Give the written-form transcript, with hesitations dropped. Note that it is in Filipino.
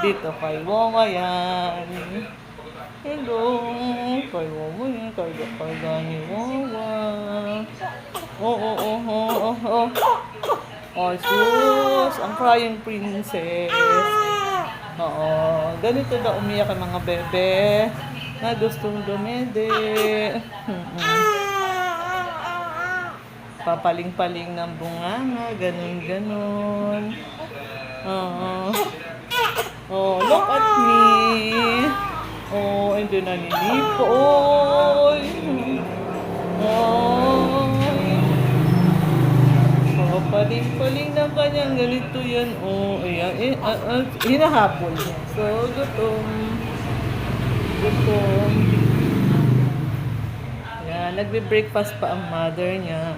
Dito kay Wawa yan. Hello, kay Wawa yan. Kaya ni Wawa. Oh. Oh, sus, ang crying princess. Oo, ganito daw umiyak ang mga bebe na gustong dumede. Papaling-paling ng bunganga, ganun. Oo. Oh, look at me. Oh, hindi na nilipoy. Oh. Papaling-paling ng kanyang ganito yan. Oh, ayan. Hinahabol niya. So, gutom. Yan, nagbe-breakfast pa ang mother niya.